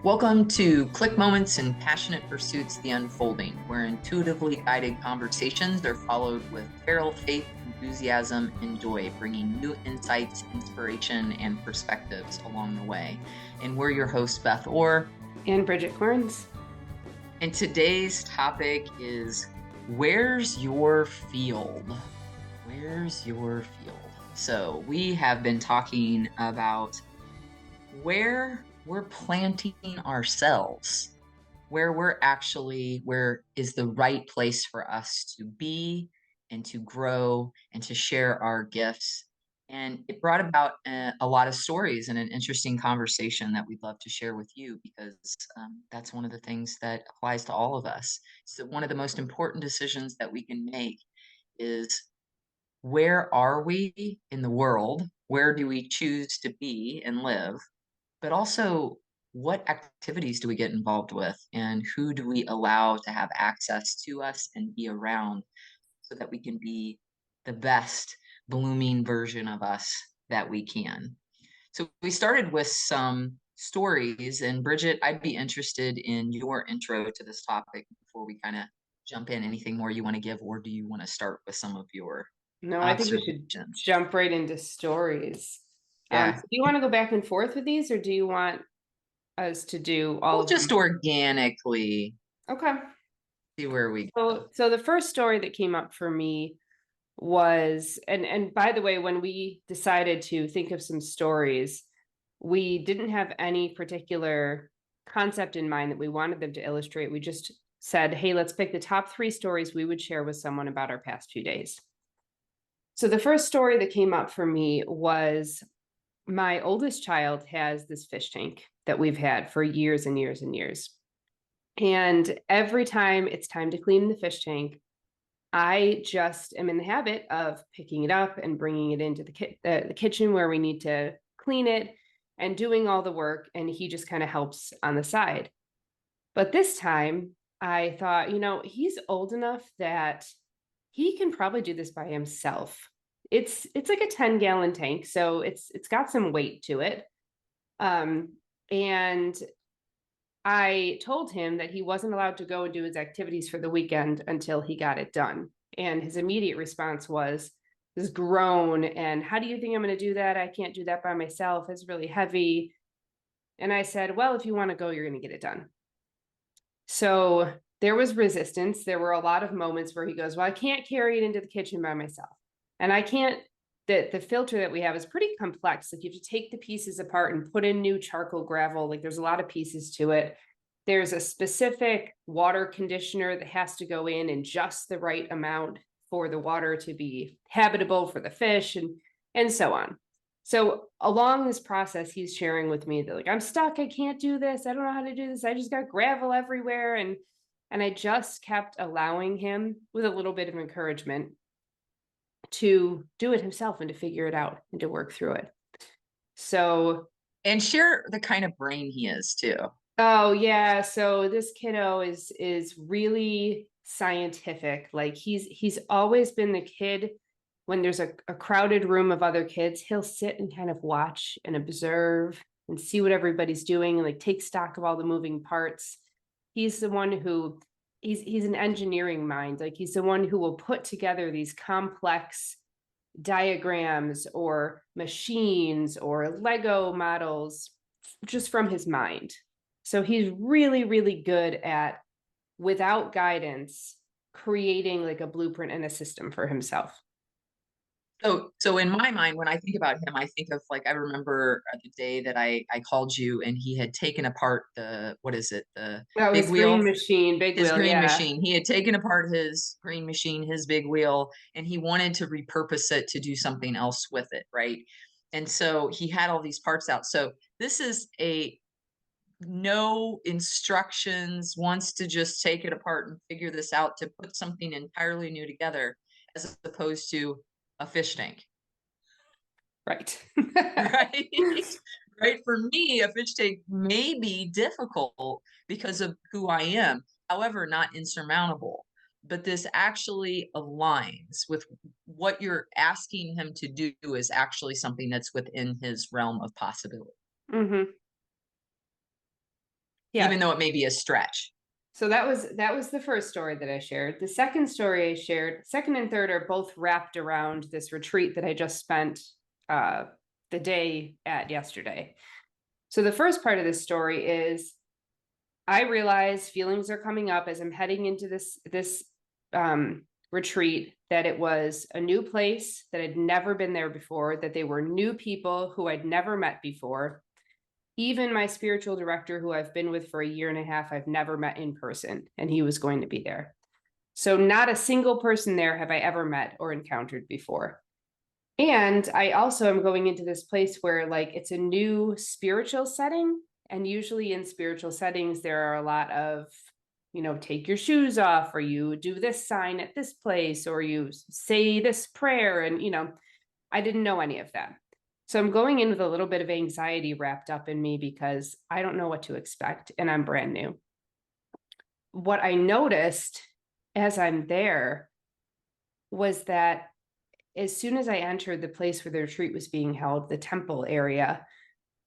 Welcome to Click Moments and Passionate Pursuits, The Unfolding, where intuitively guided conversations are followed with feral faith, enthusiasm, and joy, bringing new insights, inspiration, and perspectives along the way. And we're your hosts, Beth Orr and Bridget Corns. And today's topic is, where's your field? Where's your field? So we have been talking about where we're planting ourselves, where is the right place for us to be and to grow and to share our gifts. And it brought about a lot of stories and an interesting conversation that we'd love to share with you, because that's one of the things that applies to all of us. So one of the most important decisions that we can make is, where are we in the world? Where do we choose to be and live? But also, what activities do we get involved with, and who do we allow to have access to us and be around, so that we can be the best blooming version of us that we can. So we started with some stories, and Bridget, I'd be interested in your intro to this topic before we kind of jump in. Anything more you want to give, or do you want to start with some of your No, I think we should observations? jump right into stories. Yeah. So do you want to go back and forth with these, or do you want us to do all We'll of them? just organically Okay. see where we go. So the first story that came up for me was, and by the way, when we decided to think of some stories, we didn't have any particular concept in mind that we wanted them to illustrate. We just said, hey, let's pick the top 3 stories we would share with someone about our past few days. So the first story that came up for me was, my oldest child has this fish tank that we've had for years and years and years. And every time it's time to clean the fish tank, I just am in the habit of picking it up and bringing it into the kitchen where we need to clean it and doing all the work. And he just kind of helps on the side. But this time I thought, he's old enough that he can probably do this by himself. It's like a 10-gallon tank, so it's got some weight to it. And I told him that he wasn't allowed to go and do his activities for the weekend until he got it done. And his immediate response was this groan, and how do you think I'm going to do that? I can't do that by myself. It's really heavy. And I said, well, if you want to go, you're going to get it done. So there was resistance. There were a lot of moments where he goes, well, I can't carry it into the kitchen by myself. And I can't, the filter that we have is pretty complex. Like, you have to take the pieces apart and put in new charcoal gravel. Like, there's a lot of pieces to it. There's a specific water conditioner that has to go in just the right amount for the water to be habitable for the fish, and so on. So along this process, he's sharing with me that, like, I'm stuck. I can't do this. I don't know how to do this. I just got gravel everywhere. And I just kept allowing him, with a little bit of encouragement, to do it himself and to figure it out and to work through it. So, and share the kind of brain he is too. Oh yeah, so this kiddo is really scientific. Like, he's always been the kid, when there's a crowded room of other kids, he'll sit and kind of watch and observe and see what everybody's doing and, like, take stock of all the moving parts. He's the one who, he's an engineering mind. Like, he's the one who will put together these complex diagrams or machines or Lego models just from his mind. So he's really, really good at, without guidance, creating like a blueprint and a system for himself. So in my mind, when I think about him, I think of, like, I remember the day that I called you, and he had taken apart what is it? The Oh, big his wheel, green machine, big his wheel, green yeah. machine. He had taken apart his green machine, his big wheel, and he wanted to repurpose it to do something else with it, right? And so he had all these parts out. So this is a no instructions, wants to just take it apart and figure this out to put something entirely new together, as opposed to a fish tank. Right. Right. Right. For me, a fish tank may be difficult because of who I am, however, not insurmountable. But this actually aligns with what you're asking him to do, is actually something that's within his realm of possibility. Mm-hmm. Yeah. even though it may be a stretch. So that was the first story that I shared. The second story I shared, second and third, are both wrapped around this retreat that I just spent the day at yesterday. So the first part of this story is I realize feelings are coming up as I'm heading into this retreat, that it was a new place, that I'd never been there before, that they were new people who I'd never met before. Even my spiritual director, who I've been with for a year and a half, I've never met in person, and he was going to be there. So not a single person there have I ever met or encountered before. And I also am going into this place where, like, it's a new spiritual setting. And usually in spiritual settings, there are a lot of, take your shoes off, or you do this sign at this place, or you say this prayer. And, I didn't know any of that. So I'm going in with a little bit of anxiety wrapped up in me because I don't know what to expect and I'm brand new. What I noticed as I'm there was that as soon as I entered the place where the retreat was being held, the temple area,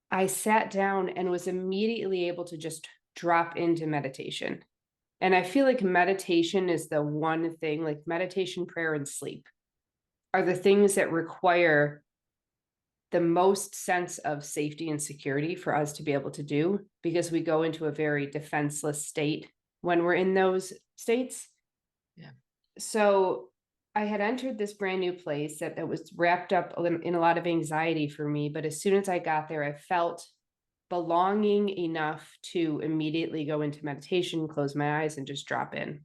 I sat down and was immediately able to just drop into meditation. And I feel like meditation is the one thing, like meditation, prayer, and sleep are the things that require the most sense of safety and security for us to be able to do, because we go into a very defenseless state when we're in those states. Yeah. So I had entered this brand new place that was wrapped up in a lot of anxiety for me. But as soon as I got there, I felt belonging enough to immediately go into meditation, close my eyes, and just drop in.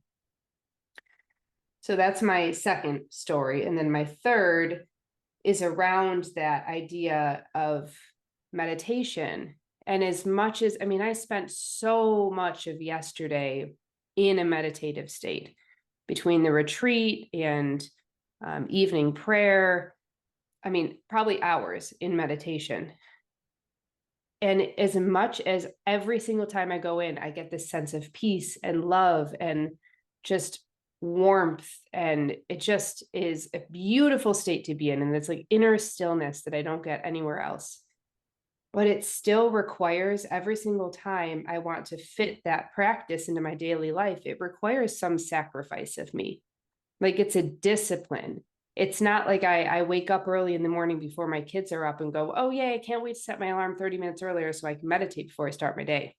So that's my second story. And then my third is around that idea of meditation. And as much as, I spent so much of yesterday in a meditative state between the retreat and evening prayer. Probably hours in meditation. And as much as every single time I go in, I get this sense of peace and love and just warmth, and it just is a beautiful state to be in, and it's like inner stillness that I don't get anywhere else. But it still requires, every single time I want to fit that practice into my daily life, it requires some sacrifice of me. Like, it's a discipline. It's not like I wake up early in the morning before my kids are up and go, oh yeah, I can't wait to set my alarm 30 minutes earlier so I can meditate before I start my day.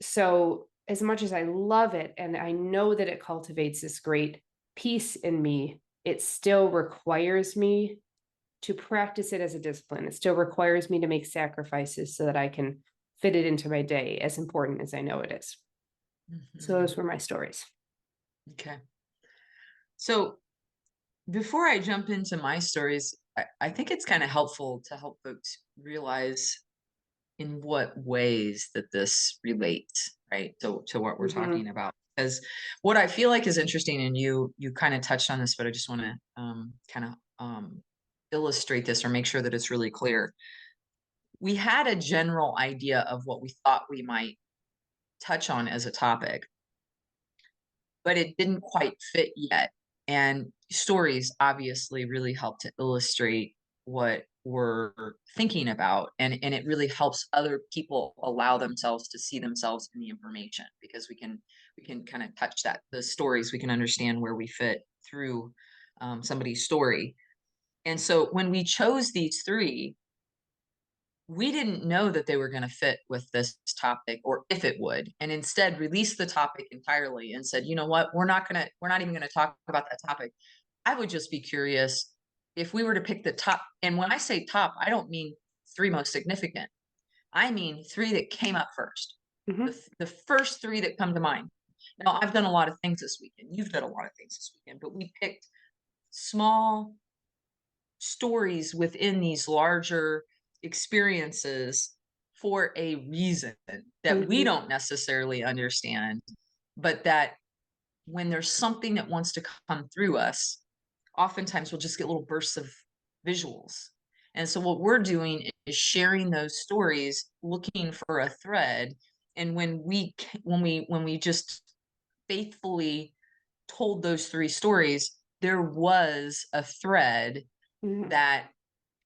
So as much as I love it, and I know that it cultivates this great peace in me, it still requires me to practice it as a discipline. It still requires me to make sacrifices so that I can fit it into my day, as important as I know it is. Mm-hmm. So those were my stories. Okay. So before I jump into my stories, I think it's kind of helpful to help folks realize in what ways that this relates, right, to what we're talking about. Because what I feel like is interesting, and you kind of touched on this, but I just want to kind of illustrate this or make sure that it's really clear. We had a general idea of what we thought we might touch on as a topic, but it didn't quite fit yet. And stories obviously really help to illustrate what we're thinking about. And it really helps other people allow themselves to see themselves in the information, because we can kind of touch that. The stories, we can understand where we fit through somebody's story. And so when we chose these three, we didn't know that they were going to fit with this topic, or if it would, and instead released the topic entirely and said, you know what, we're not even going to talk about that topic. I would just be curious if we were to pick the top. And when I say top, I don't mean three most significant. I mean three that came up first. Mm-hmm. The first three that come to mind. Now, I've done a lot of things this weekend. You've done a lot of things this weekend, but we picked small stories within these larger experiences for a reason that we don't necessarily understand, but that when there's something that wants to come through us, oftentimes we'll just get little bursts of visuals. And so what we're doing is sharing those stories, looking for a thread. And when we just faithfully told those three stories, there was a thread that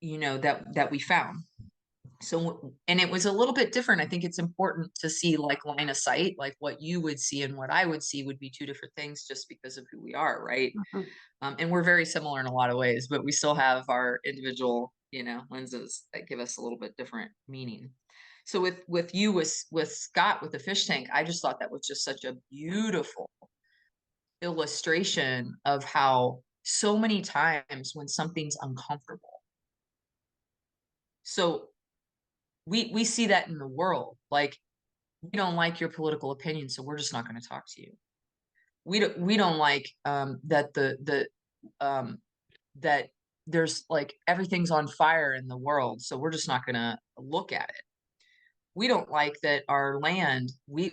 that we found. So, and it was a little bit different. I think it's important to see like line of sight, like what you would see and what I would see would be two different things just because of who we are, right? Mhm. And we're very similar in a lot of ways, but we still have our individual, lenses that give us a little bit different meaning. So with you with Scott with the fish tank, I just thought that was just such a beautiful illustration of how so many times when something's uncomfortable. So we see that in the world. Like, we don't like your political opinion, so we're just not going to talk to you. We don't like that um, that there's like everything's on fire in the world, so we're just not going to look at it. We don't like that our land. We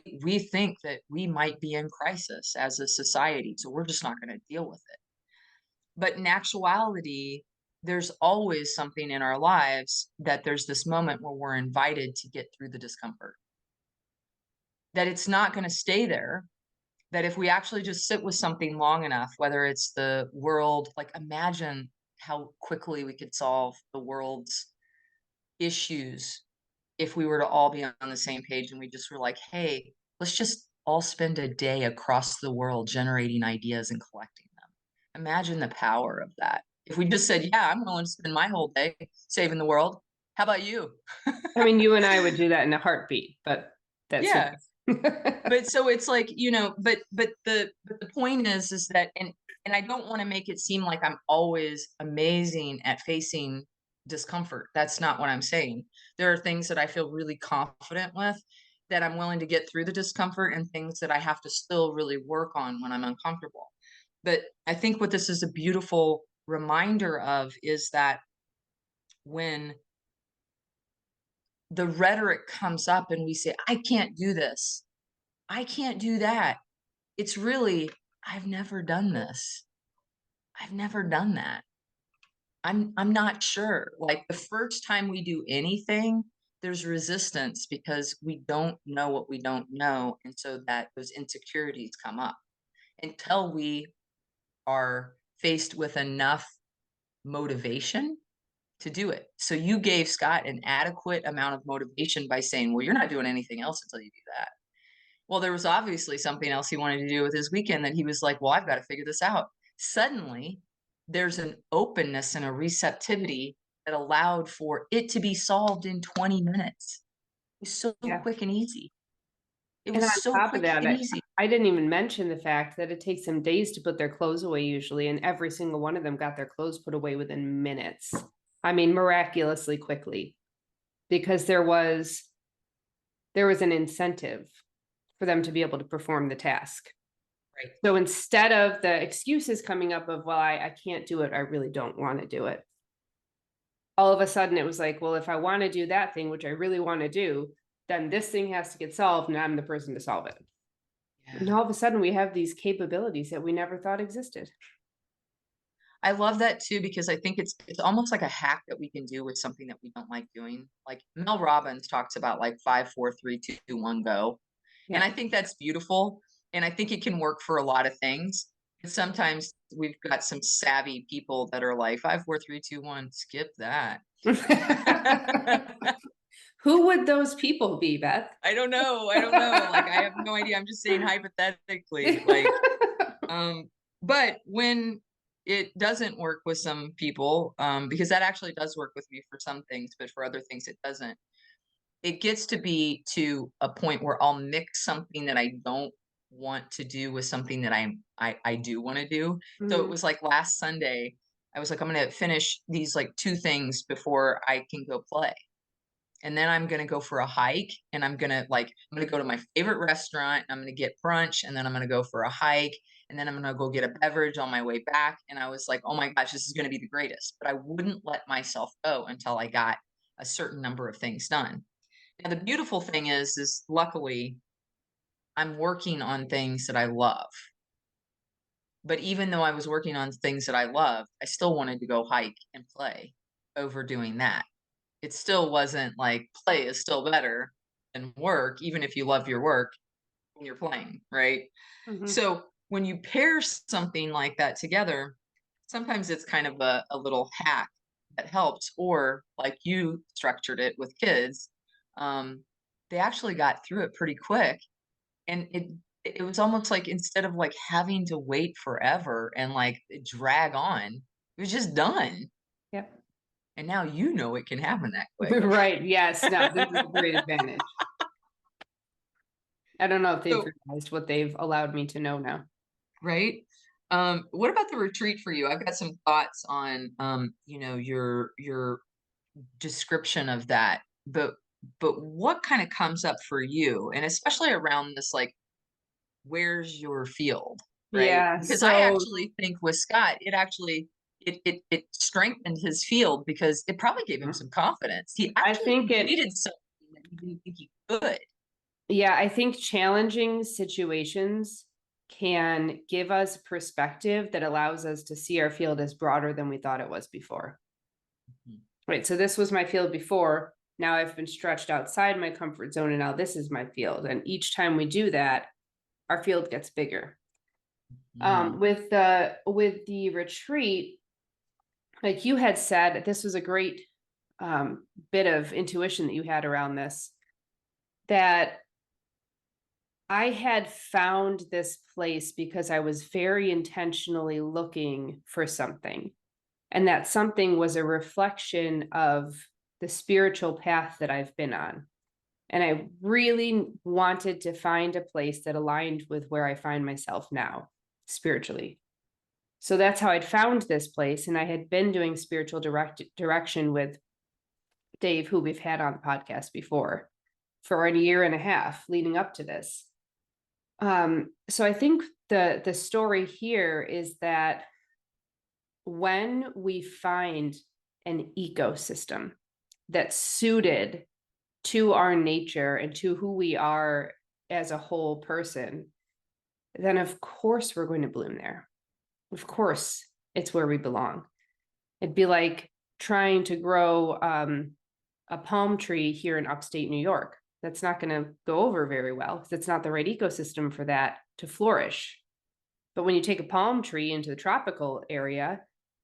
think that we might be in crisis as a society, so we're just not going to deal with it. But in actuality, there's always something in our lives that there's this moment where we're invited to get through the discomfort. That it's not going to stay there, that if we actually just sit with something long enough, whether it's the world, like imagine how quickly we could solve the world's issues if we were to all be on the same page and we just were like, hey, let's just all spend a day across the world generating ideas and collecting them. Imagine the power of that. If we just said, yeah, I'm willing to spend my whole day saving the world. How about you? I mean, you and I would do that in a heartbeat, but that's Yeah. me. But so it's like, but the point is that, and I don't want to make it seem like I'm always amazing at facing discomfort. That's not what I'm saying. There are things that I feel really confident with, that I'm willing to get through the discomfort, and things that I have to still really work on when I'm uncomfortable. But I think what this is a beautiful reminder of is that when the rhetoric comes up and we say, I can't do this, I can't do that, it's really, I've never done this. I've never done that. I'm not sure. Like the first time we do anything, there's resistance because we don't know what we don't know. And so that those insecurities come up until we are faced with enough motivation to do it. So you gave Scott an adequate amount of motivation by saying, well, you're not doing anything else until you do that. Well, there was obviously something else he wanted to do with his weekend that he was like, well, I've got to figure this out. Suddenly, there's an openness and a receptivity that allowed for it to be solved in 20 minutes. It was so Yeah. quick and easy. It And was on so top of quick that, and easy. I didn't even mention the fact that it takes them days to put their clothes away usually, and every single one of them got their clothes put away within minutes. I mean, miraculously quickly, because there was an incentive for them to be able to perform the task. Right. So instead of the excuses coming up of, well, I can't do it, I really don't want to do it. All of a sudden it was like, well, if I want to do that thing, which I really want to do, then this thing has to get solved and I'm the person to solve it. And Yeah. all of a sudden we have these capabilities that we never thought existed. I love that too, because I think it's almost like a hack that we can do with something that we don't like doing. Like Mel Robbins talks about like 5, 4, 3, 2, 1, go. And Yeah. I think that's beautiful. And I think it can work for a lot of things. But sometimes we've got some savvy people that are like 5, 4, 3, 2, 1, skip that. Who would those people be, Beth? I don't know. I don't know. Like I have no idea. I'm just saying hypothetically. Like but when it doesn't work with some people, because that actually does work with me for some things, but for other things it doesn't. It gets to be to a point where I'll mix something that I don't want to do with something that I do want to do. So it Mhm. was like last Sunday, I was like, I'm gonna finish these like two things before I can go play. And then I'm gonna go for a hike, and I'm gonna go to my favorite restaurant, I'm gonna get brunch, and then I'm gonna go for a hike, and then I'm gonna go get a beverage on my way back. And I was like, oh my gosh, this is gonna be the greatest. But I wouldn't let myself go until I got a certain number of things done. Now the beautiful thing is luckily I'm working on things that I love. But even though I was working on things that I loved, I still wanted to go hike and play over doing that. It still wasn't like play is still better than work, even if you love your work when you're playing, right? Mhm. So when you pair something like that together, sometimes it's kind of a little hack that helped, or like you structured it with kids, they actually got through it pretty quick. And it was almost like instead of like having to wait forever and like drag on, it was just done. Yep. And now you know it can happen that quick. Right. Yes. No, this is a great advantage. I don't know if they've So, realized what they've allowed me to know now. right? What about the retreat for you? I've got some thoughts on your description of that, but what kind of comes up for you? And especially around this like where's your field, right? Yeah. Because I So actually think with Scott, it strengthened his field because it probably gave him some confidence. He I actually think it, completed something that he didn't think he could. yeah, I think challenging situations can give us perspective that allows us to see our field as broader than we thought it was before. Right. So this was my field before. Now I've been stretched outside my comfort zone, and now this is my field. And each time we do that, our field gets bigger. Mm. With the retreat, like you had said, this was a great bit of intuition that you had around this, that I had found this place because I was very intentionally looking for something. And that something was a reflection of the spiritual path that I've been on. And I really wanted to find a place that aligned with where I find myself now spiritually. So that's how I'd found this place. And I had been doing spiritual direction with Dave, who we've had on the podcast before, for a year and a half leading up to this. So I think the story here is that when we find an ecosystem that's suited to our nature and to who we are as a whole person, then of course we're going to bloom there. Of course, it's where we belong. It'd be like trying to grow a palm tree here in upstate New York. That's not going to go over very well because it's not the right ecosystem for that to flourish. But when you take a palm tree into the tropical area,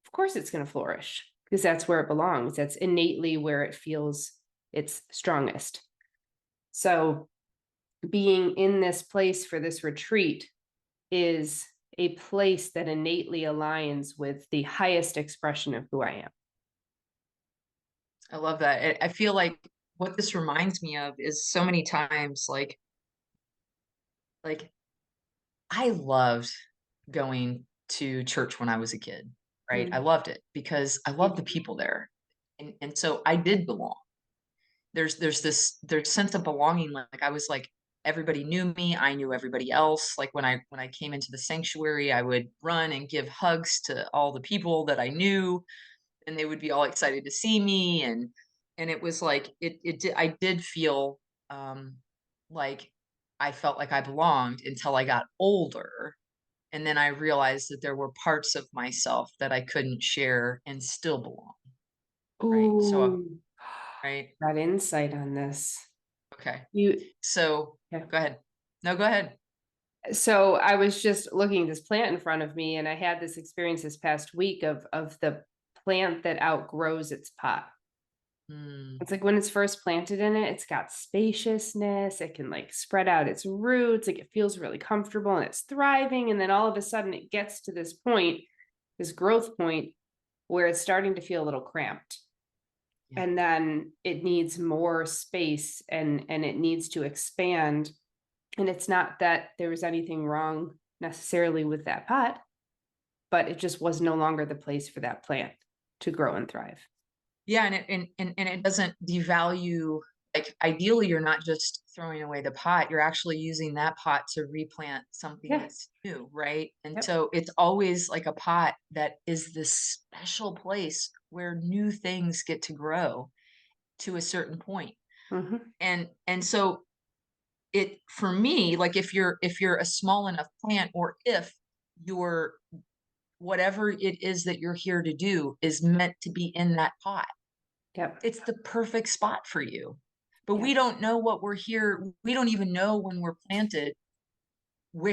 of course it's going to flourish because that's where it belongs. That's innately where it feels its strongest. So being in this place for this retreat is a place that innately aligns with the highest expression of who I am. I love that. I feel like what this reminds me of is so many times like I loved going to church when I was a kid, right? I Mm. loved it because I loved the people there. And so I did belong. There's sense of belonging. Like I was like everybody knew me, I knew everybody else. Like when I came into the sanctuary, I would run and give hugs to all the people that I knew, and they would be all excited to see me. And it was like I did feel like I felt like I belonged until I got older, and then I realized that there were parts of myself that I couldn't share and still belong, right? So, Ooh, right? got insight on this. Okay. You, So, yeah. go ahead. No, go ahead. So I was just looking at this plant in front of me, and I had this experience this past week of the plant that outgrows its pot. Hmm. It's like when it's first planted in it, it's got spaciousness. It can like spread out its roots. Like it feels really comfortable and it's thriving. And then all of a sudden it gets to this point, this growth point where it's starting to feel a little cramped. Yeah. And then it needs more space and it needs to expand. And it's not that there was anything wrong necessarily with that pot, but it just was no longer the place for that plant to grow and thrive. Yeah, and it doesn't devalue, like ideally you're not just throwing away the pot, you're actually using that pot to replant something Yeah. that's new, right? And Yep. so it's always like a pot that is this special place where new things get to grow to a certain point. Mm-hmm. And so it for me, like if you're a small enough plant, or if you're whatever it is that you're here to do is meant to be in that pot, Yep. it's the perfect spot for you. But Yep. we don't know what we're here. We don't even know when we're planted,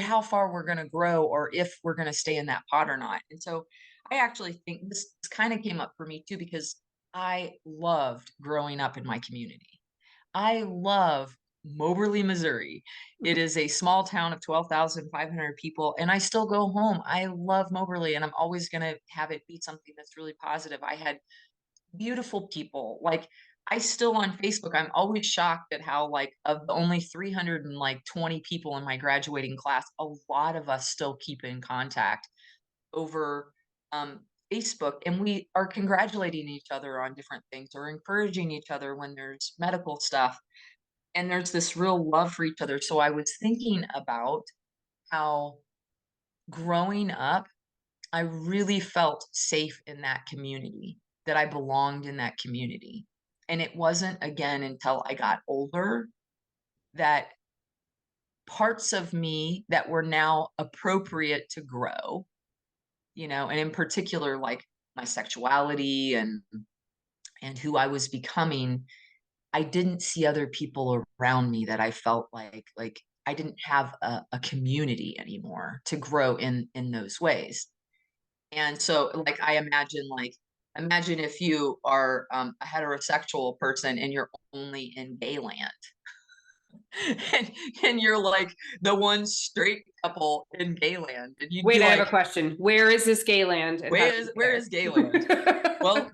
how far we're going to grow, or if we're going to stay in that pot or not. And so I actually think this kind of came up for me too, because I loved growing up in my community. I love Moberly, Missouri. It is a small town of 12,500 people, and I still go home. I love Moberly, and I'm always going to have it be something that's really positive. I had beautiful people. Like, I still on Facebook, I'm always shocked at how, like, of the only 320 people in my graduating class, a lot of us still keep in contact over Facebook, and we are congratulating each other on different things or encouraging each other when there's medical stuff. And there's this real love for each other. So I was thinking about how growing up, I really felt safe in that community, that I belonged in that community. And it wasn't again until I got older that parts of me that were now appropriate to grow, and in particular, like my sexuality and who I was becoming, I didn't see other people around me that I felt like I didn't have a community anymore to grow in those ways. And so, like, I imagine if you are a heterosexual person and you're only in gay land, and, and you're like the one straight couple in gay land, and you'd Wait, be I have a like, question. Where is this gay land and how do you where is gay land? get Well,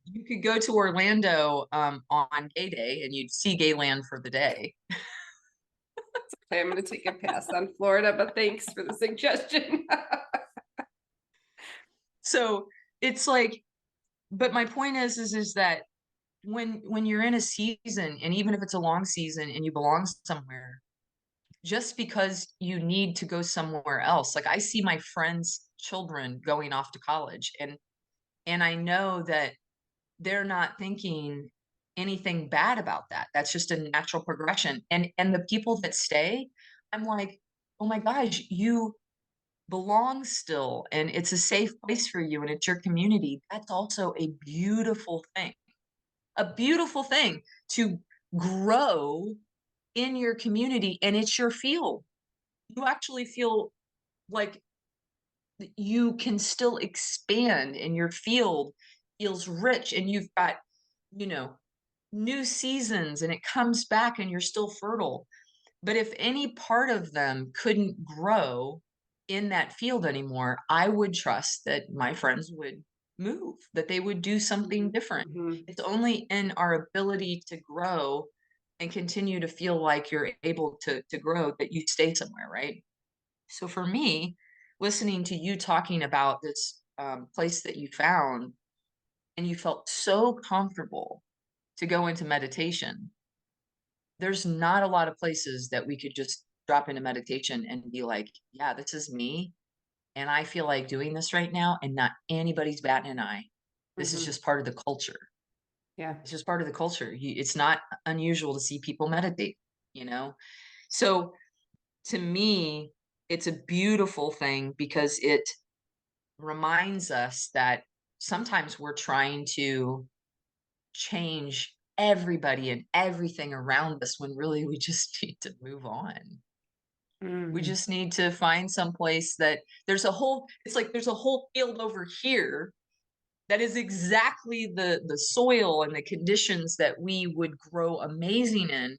you could go to Orlando on gay day, and you'd see gay land for the day. Okay, I'm going to take a pass on Florida, but thanks for the suggestion. So it's like, but my point is that when you're in a season, and even if it's a long season and you belong somewhere, just because you need to go somewhere else, like I see my friends' children going off to college, and I know that they're not thinking anything bad about that. That's just a natural progression. And the people that stay, I'm like, oh my gosh, you belong still, and it's a safe place for you, and it's your community. That's also a beautiful thing. A beautiful thing to grow in your community, and it's your field. You actually feel like you can still expand, and your field feels rich, and you've got, you know, new seasons, and it comes back and you're still fertile. But if any part of them couldn't grow in that field anymore, I would trust that my friends would move, that they would do something different. Mhm. It's only in our ability to grow and continue to feel like you're able to grow that you stay somewhere, right? So for me, listening to you talking about this place that you found, and you felt so comfortable to go into meditation, there's not a lot of places that we could just drop into meditation and be like, yeah, this is me. And I feel like doing this right now, and not anybody's batting an eye. This is Mhm. just part of the culture. Yeah. It's just part of the culture. It's not unusual to see people meditate, you know? So to me, it's a beautiful thing because it reminds us that sometimes we're trying to change everybody and everything around us when really we just need to move on. We Mm. just need to find some place that it's like there's a whole field over here that is exactly the soil and the conditions that we would grow amazing in,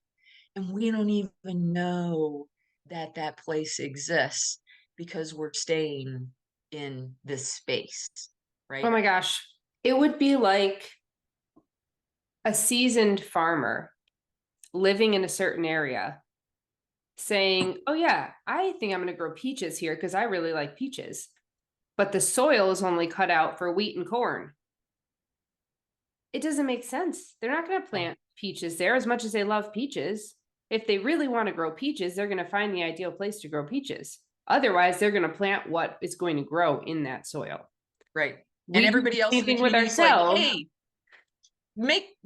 and we don't even know that that place exists because we're staying in this space, Oh right? my gosh. It would be like a seasoned farmer living in a certain area saying, oh, yeah, I think I'm going to grow peaches here because I really like peaches. But the soil is only cut out for wheat and corn. It doesn't make sense. They're not going to No. plant peaches there as much as they love peaches. If they really want to grow peaches, they're going to find the ideal place to grow peaches. Otherwise, they're going to plant what is going to grow in that soil. Right. And We do the everybody else same in the thing with community is like, ourselves. hey,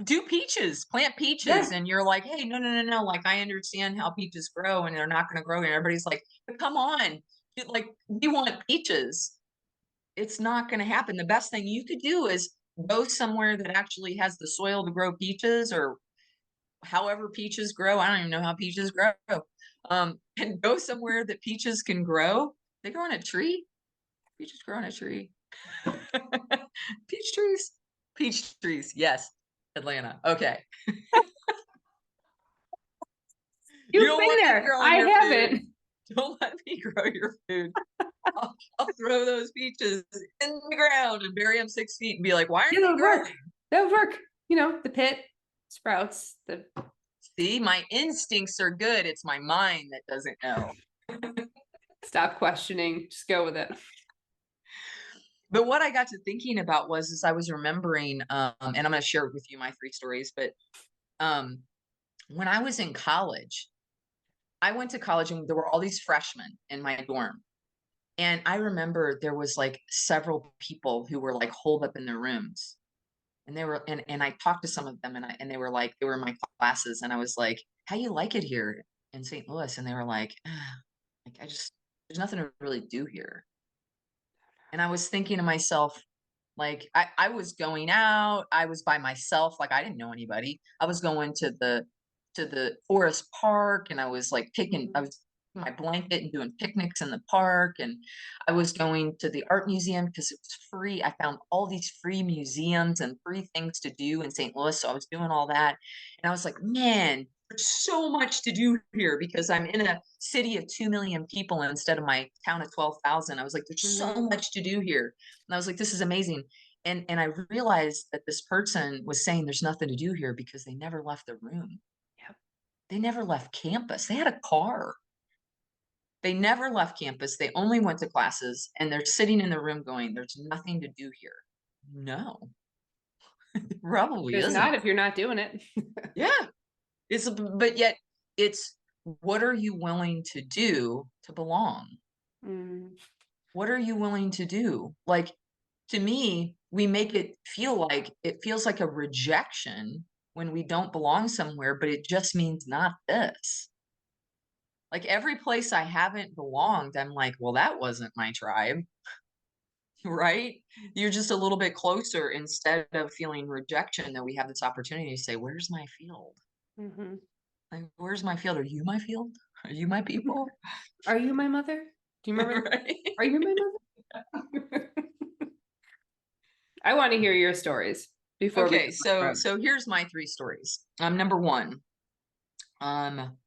do peaches, plant peaches. Yeah. And you're like, hey, no. Like, I understand how peaches grow and they're not going to grow. And everybody's like, but come on. Like, we want peaches. It's not going to happen. The best thing you could do is go somewhere that actually has the soil to grow peaches, or however peaches grow. I don't even know how peaches grow. And go somewhere that peaches can grow. They grow on a tree. Peaches grow on a tree. Peach trees. Peach trees. Yes. Atlanta. Okay. You You've don't been want me there. growing I your food. haven't. Don't let me grow your food. I'll throw those peaches in the ground and bury them 6 feet and be like, why aren't Yeah, that they would work. growing? That would work. You know, the pit, sprouts, the See, my instincts are good. It's my mind that doesn't know. stop questioning. Just go with it. But what I got to thinking about was, as I was remembering, and I'm going to share with you my 3 stories, but um, when I was in college, I went to college and there were all these freshmen in my dorm. And I remember there was like several people who were like holed up in their rooms. And they were and I talked to some of them and they were like they were in my classes and I was like, "How you like it here in St. Louis?" And they were like, like I just there's nothing to really do here. And I was thinking to myself, like I was going out, I was by myself, like I didn't know anybody. I was going to the forest park and I was like I Mhm. was my blanket and doing picnics in the park and I was going to the art museum because it was free. I found all these free museums and free things to do in St. Louis. So I was doing all that. And I was like, man, there's so much to do here because I'm in a city of 2 million people instead of my town of 12,000. I was like, there's so Mhm. much to do here. And I was like, this is amazing. And I realized that this person was saying there's nothing to do here because they never left the room. Yep. They never left campus. They had a car. They never left campus. They only went to classes and they're sitting in the room going, there's nothing to do here. No, probably There's not isn't. if you're not doing it. Yeah. But yet it's what are you willing to do to belong? Mm. What are you willing to do? Like to me, we make it feel like it feels like a rejection when we don't belong somewhere, but it just means not this. Like every place I haven't belonged, I'm like, well, that wasn't my tribe, right? You're just a little bit closer instead of feeling rejection that we have this opportunity to say, where's my field? Mhm. Like, where's my field? Are you my field? Are you my people? Are you my mother? Do you remember? Right? Are you my mother? I want to hear your stories before we Okay, go my road. so here's my 3 stories. Number one, um,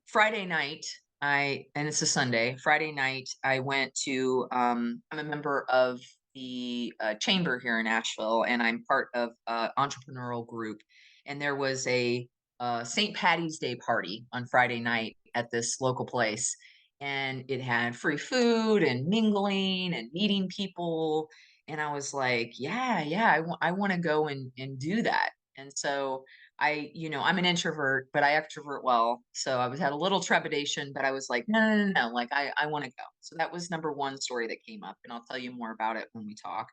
Friday night, and it's a Sunday. Friday night, I went to. I'm a member of the chamber here in Asheville, and I'm part of entrepreneurial group. And there was a St. Patty's Day party on Friday night at this local place, and it had free food and mingling and meeting people. And I was like, yeah, yeah, I want to go and do that. And so I'm an introvert, but I extrovert well. So I was had a little trepidation, but I was like, no, no, no, no. Like I want to go. So that was number one story that came up, and I'll tell you more about it when we talk.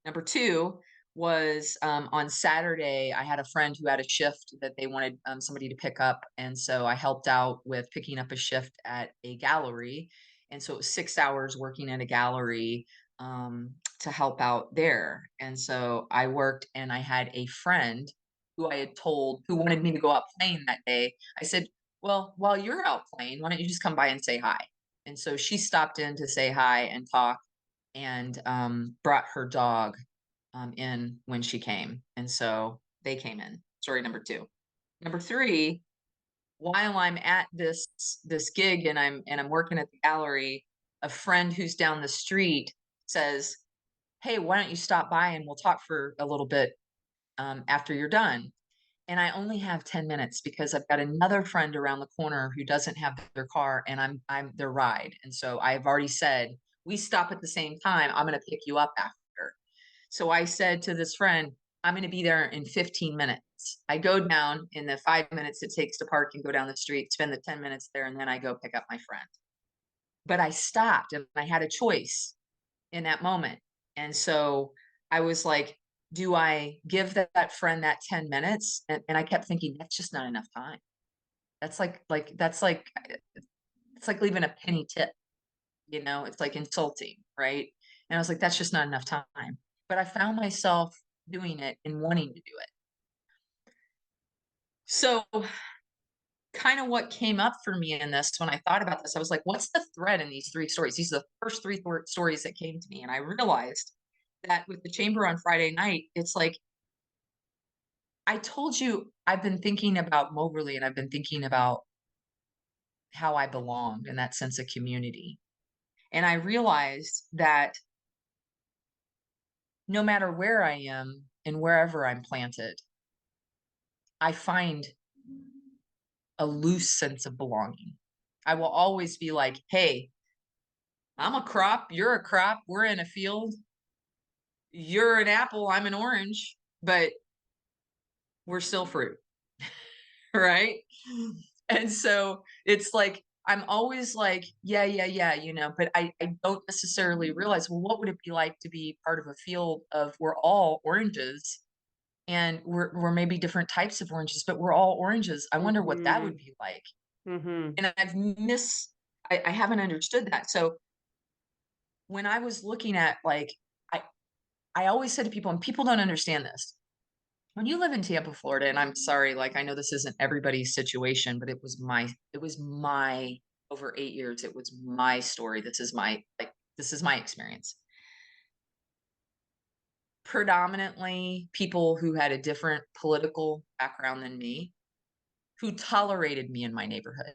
Number two was on Saturday, I had a friend who had a shift that they wanted somebody to pick up. And so I helped out with picking up a shift at a gallery. And so it was 6 hours working at a gallery to help out there. And so I worked and I had a friend who I had told who wanted me to go out playing that day. I said, well, while you're out playing, why don't you just come by and say hi? And so she stopped in to say hi and talk and brought her dog in when she came. And so they came in. Story number two. Number three, while I'm at this gig and I'm working at the gallery, a friend who's down the street says, "Hey, why don't you stop by and we'll talk for a little bit after you're done?" And I only have 10 minutes because I've got another friend around the corner who doesn't have their car and I'm their ride. And so I've already said, we stop at the same time. I'm going to pick you up after. So I said to this friend, I'm going to be there in 15 minutes. I go down in the 5 minutes it takes to park and go down the street, spend the 10 minutes there, and then I go pick up my friend. But I stopped and I had a choice in that moment. And so I was like, do I give that friend that 10 minutes? And I kept thinking, that's just not enough time. That's like it's like leaving a penny tip, it's like insulting, right? And I was like, that's just not enough time. But I found myself doing it and wanting to do it. So kind of what came up for me in this when I thought about this, I was like, what's the thread in these 3 stories? These are the first three stories that came to me. And I realized that with the chamber on Friday night, it's like I told you I've been thinking about Moberly and I've been thinking about how I belong and that sense of community. And I realized that no matter where I am and wherever I'm planted, I find a loose sense of belonging. I will always be like, hey, I'm a crop, you're a crop, we're in a field, you're an apple, I'm an orange, but we're still fruit, right? And so it's like, I'm always like, yeah, yeah, yeah, but I don't necessarily realize, well, what would it be like to be part of a field of we're all oranges and we're maybe different types of oranges, but we're all oranges. I wonder what that Mm-hmm. would be like. Mm-hmm. And I haven't understood that. So when I was looking at like, I, I always said to people, and people don't understand this, when you live in Tampa, Florida, and I'm sorry, like I know this isn't everybody's situation, but it was my over 8 years, it was my story. This is my experience. Predominantly people who had a different political background than me, who tolerated me in my neighborhood.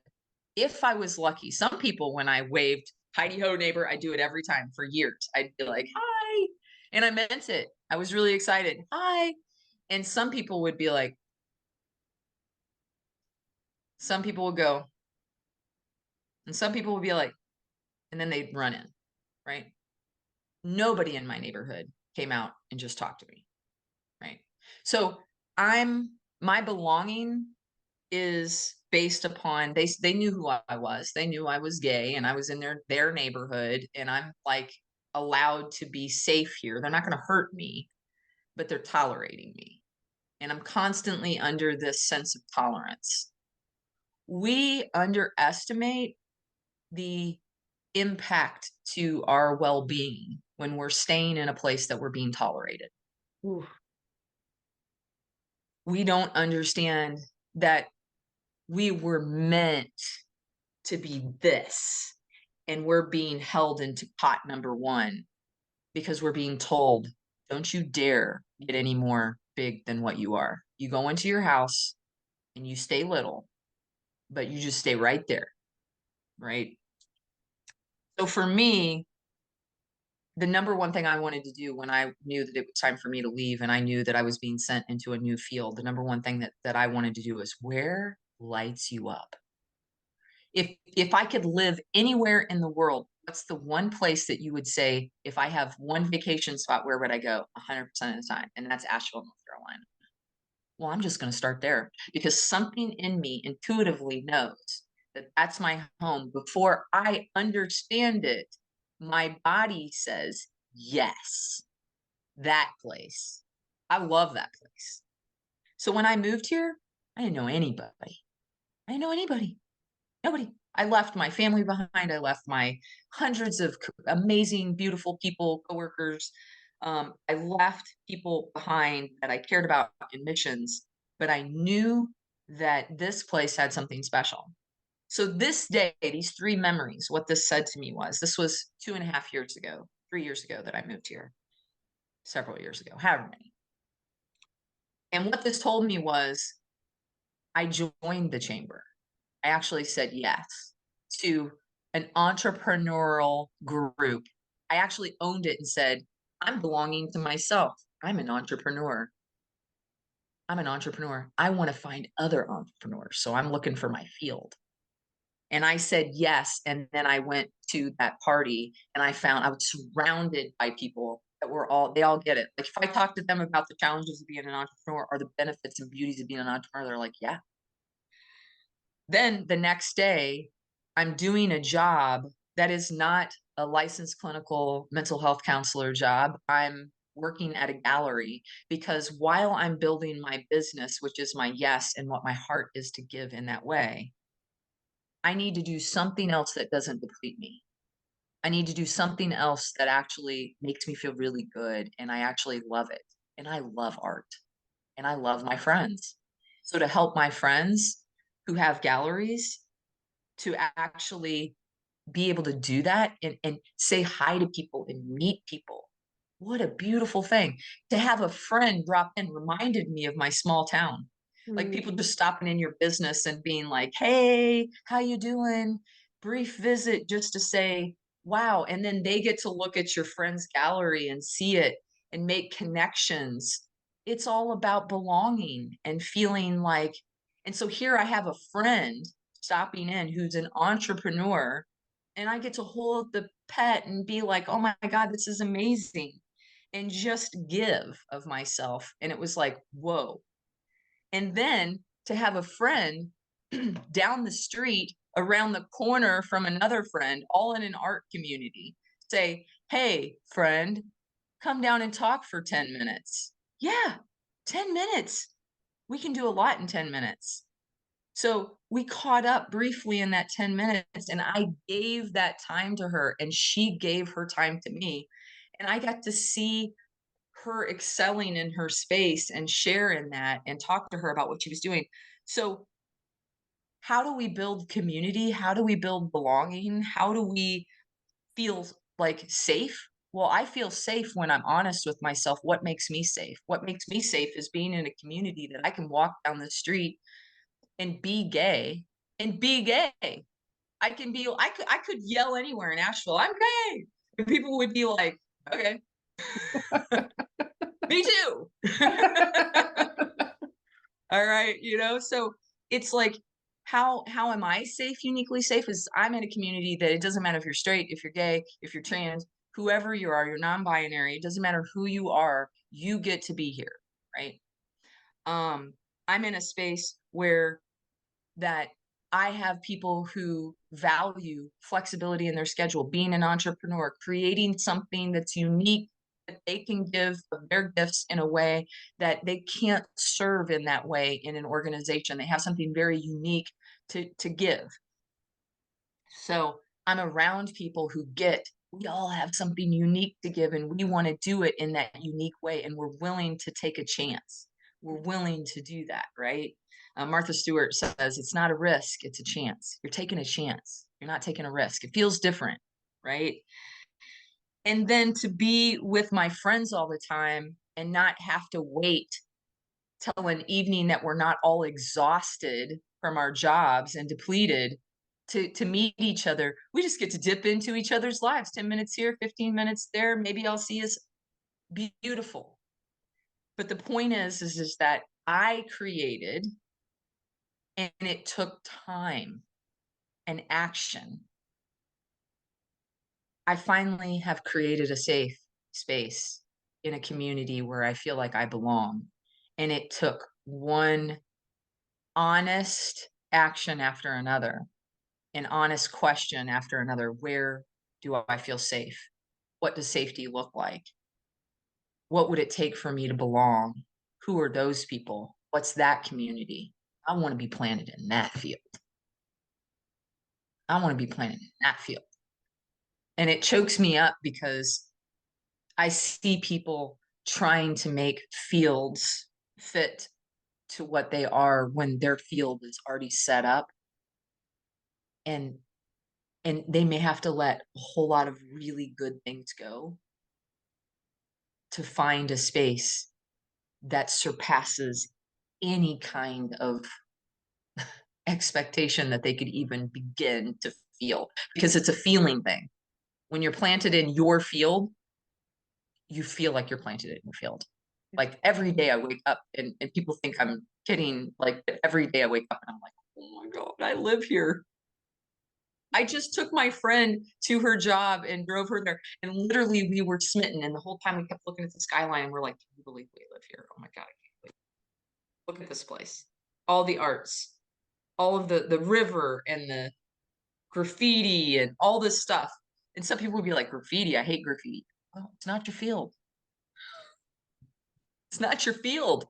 If I was lucky, some people, when I waved, Heidi ho, neighbor, I do it every time for years. I'd be like, hi. And I meant it. I was really excited. Hi. And some people would be like, some people would go, and some people would be like, and then they'd run in, right? Nobody in my neighborhood came out and just talked to me, right? So my belonging is based upon they knew who I was. They knew I was gay and I was in their neighborhood and I'm like allowed to be safe here. They're not going to hurt me, but they're tolerating me. And I'm constantly under this sense of tolerance. We underestimate the impact to our well-being when we're staying in a place that we're being tolerated. Ooh. We don't understand that we were meant to be this, and we're being held into pot number one because we're being told, don't you dare get any more big than what you are. You go into your house and you stay little, but you just stay right there, right? So for me, the number one thing I wanted to do when I knew that it was time for me to leave and I knew that I was being sent into a new field, the number one thing that I wanted to do is where lights you up. If I could live anywhere in the world, what's the one place that you would say, if I have one vacation spot, where would I go 100% of the time? And that's Asheville, North Carolina. Well, I'm just going to start there because something in me intuitively knows that that's my home. Before I understand it, my body says, yes, that place. I love that place. So when I moved here, I didn't know anybody. I didn't know anybody. Nobody. I left my family behind. I left my hundreds of amazing, beautiful people, coworkers. I left people behind that I cared about in missions, but I knew that this place had something special. So this day, these three memories, what this said to me was, this was 2.5 years ago, 3 years ago that I moved here, several years ago, however many. And what this told me was, I joined the chamber. I actually said yes to an entrepreneurial group. I actually owned it and said, I'm belonging to myself. I'm an entrepreneur. I'm an entrepreneur. I want to find other entrepreneurs. So I'm looking for my field. And I said yes. And then I went to that party and I found I was surrounded by people that they all get it. Like if I talk to them about the challenges of being an entrepreneur or the benefits and beauties of being an entrepreneur, they're like, yeah. Then the next day, I'm doing a job that is not a licensed clinical mental health counselor job. I'm working at a gallery because while I'm building my business, which is my yes and what my heart is to give in that way, I need to do something else that doesn't deplete me. I need to do something else that actually makes me feel really good and I actually love it. And I love art and I love my friends. So to help my friends who have galleries to actually be able to do that and say hi to people and meet people What a beautiful thing. To have a friend drop in reminded me of my small town. Like Mm. people just stopping in your business and being like, "Hey, how you doing?" Brief visit just to say, "Wow." And then they get to look at your friend's gallery and see it and make connections. It's all about belonging and feeling like, and so here I have a friend stopping in who's an entrepreneur, and I get to hold the pet and be like, "Oh my God, this is amazing." And just give of myself. And it was like, whoa. And then to have a friend down the street, around the corner from another friend, all in an art community, say, "Hey, friend, come down and talk for 10 minutes." Yeah, 10 minutes. We can do a lot in 10 minutes. So we caught up briefly in that 10 minutes, and I gave that time to her, and she gave her time to me. And I got to see her excelling in her space and share in that and talk to her about what she was doing. So, how do we build community? How do we build belonging? How do we feel like safe? Well, I feel safe when I'm honest with myself. What makes me safe? What makes me safe is being in a community that I can walk down the street and be gay and be gay. I could yell anywhere in Asheville, "I'm gay." And people would be like, "Okay, me too." All right, so it's like, how am I safe, uniquely safe? Is I'm in a community that it doesn't matter if you're straight, if you're gay, if you're trans, whoever you are, you're non-binary, it doesn't matter who you are, you get to be here, right? Um, I'm in a space where that I have people who value flexibility in their schedule, being an entrepreneur, creating something that's unique that they can give of their gifts in a way that they can't serve in that way in an organization. They have something very unique to give. So I'm around people who get, we all have something unique to give and we want to do it in that unique way. And we're willing to take a chance. We're willing to do that, right? Martha Stewart says it's not a risk, it's a chance. You're taking a chance. You're not taking a risk. It feels different, right? And then to be with my friends all the time and not have to wait till an evening that we're not all exhausted from our jobs and depleted to meet each other. We just get to dip into each other's lives. 10 minutes here, 15 minutes there, maybe I'll see us. Beautiful. But the point is that I created, and it took time and action. I finally have created a safe space in a community where I feel like I belong, and it took one honest action after another, an honest question after another. Where do I feel safe? What does safety look like? What would it take for me to belong? Who are those people? What's that community? I want to be planted in that field. I want to be planted in that field. And it chokes me up because I see people trying to make fields fit to what they are when their field is already set up. And they may have to let a whole lot of really good things go to find a space that surpasses any kind of expectation that they could even begin to feel, because it's a feeling thing. When you're planted in your field, you feel like you're planted in your field. Like every day I wake up, and people think I'm kidding, like every day I wake up and I'm like, oh my God, I live here. I just took my friend to her job and drove her there. And literally we were smitten. And the whole time we kept looking at the skyline and we're like, can you believe we live here? Oh my God, I can't believe it. Look at this place. All the arts, all of the river and the graffiti and all this stuff. And some people would be like, graffiti, I hate graffiti. Well, it's not your field. It's not your field.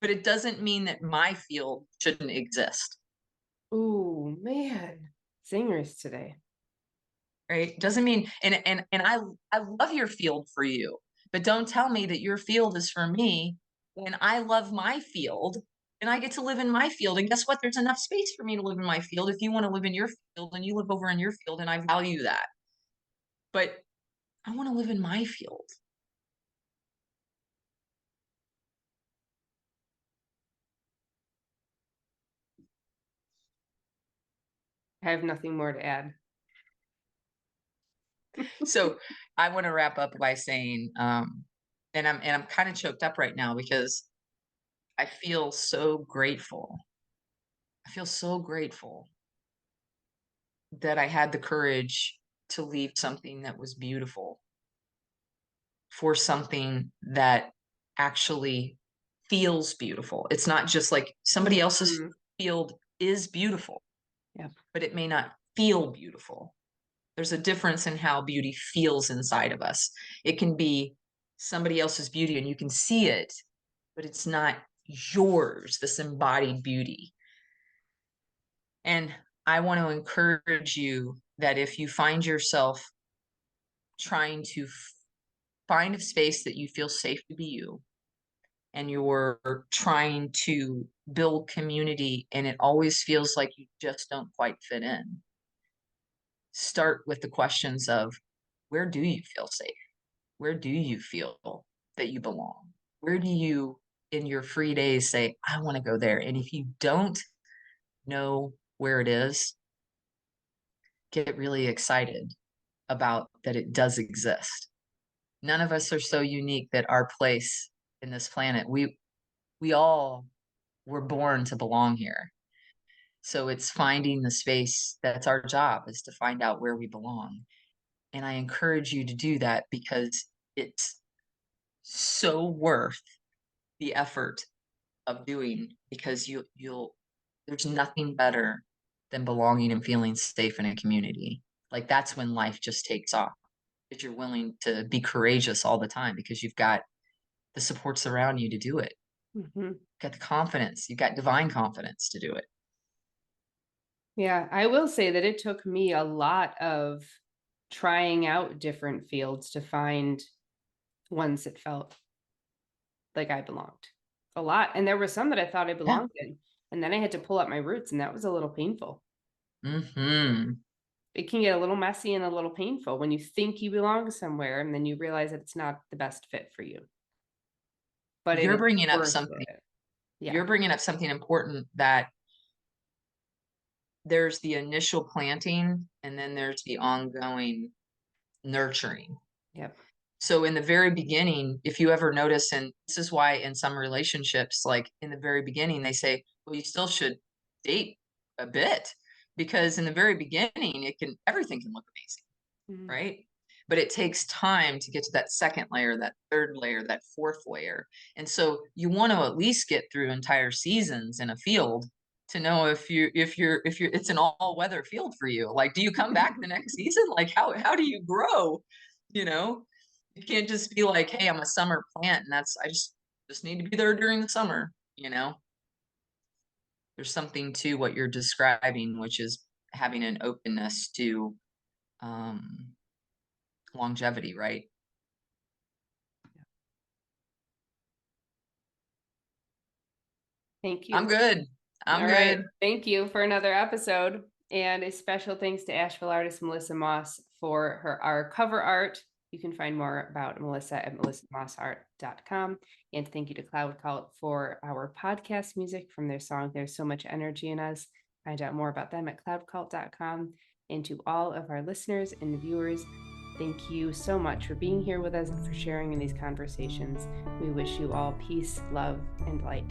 But it doesn't mean that my field shouldn't exist. Ooh, man. Singers today. Right? Doesn't mean, and I love your field for you, but don't tell me that your field is for me when I love my field and I get to live in my field. And guess what? There's enough space for me to live in my field. If you want to live in your field and you live over in your field, and I value that. But I want to live in my field. I have nothing more to add. So I want to wrap up by saying, and I'm kind of choked up right now because I feel so grateful. I feel so grateful that I had the courage to leave something that was beautiful for something that actually feels beautiful. It's not just like somebody else's field is beautiful, Yeah. but it may not feel beautiful. There's a difference in how beauty feels inside of us. It can be somebody else's beauty and you can see it, but it's not yours, this embodied beauty. And I want to encourage you that if you find yourself trying to find a space that you feel safe to be you, and you're trying to build community and it always feels like you just don't quite fit in, start with the questions of, where do you feel safe? Where do you feel that you belong? Where do you, in your free days, say, I want to go there? And if you don't know where it is, get really excited about that it does exist. None of us are so unique that our place in this planet, we all were born to belong here. So it's finding the space. That's our job, is to find out where we belong. And I encourage you to do that because it's so worth the effort of doing, because you'll there's nothing better than belonging and feeling safe in a community. Like that's when life just takes off, because you're willing to be courageous all the time because you've got the supports around you to do it. You've got the confidence, you've got divine confidence to do it. Yeah, I will say that it took me a lot of trying out different fields to find ones that felt like I belonged. A lot. And there were some that I thought I Yeah. belonged in. And then I had to pull up my roots, and that was a little painful. It can get a little messy and a little painful when you think you belong somewhere and then you realize that it's not the best fit for you. But it You're is bringing up worth something. it. Yeah. You're bringing up something important, that there's the initial planting and then there's the ongoing nurturing. Yep. So in the very beginning, if you ever notice, and this is why in some relationships, like in the very beginning, they say, well, you still should date a bit, because in the very beginning, everything can look amazing, right? But it takes time to get to that second layer, that third layer, that fourth layer. And so you want to at least get through entire seasons in a field to know if you're it's an all weather field for you. Like, do you come back the next season? Like, how do you grow? You know, you can't just be like, hey, I'm a summer plant and I just need to be there during the summer, you know? There's something to what you're describing, which is having an openness to longevity, right? Thank I'm you. good. I'm All right. good. Thank you for another episode. And a special thanks to Asheville artist Melissa Moss for our cover art. You can find more about Melissa at melissamossart.com. And thank you to Cloud Cult for our podcast music from their song There's So Much Energy in Us. Find out more about them at cloudcult.com. And to all of our listeners and viewers, thank you so much for being here with us and for sharing in these conversations. We wish you all peace, love, and light.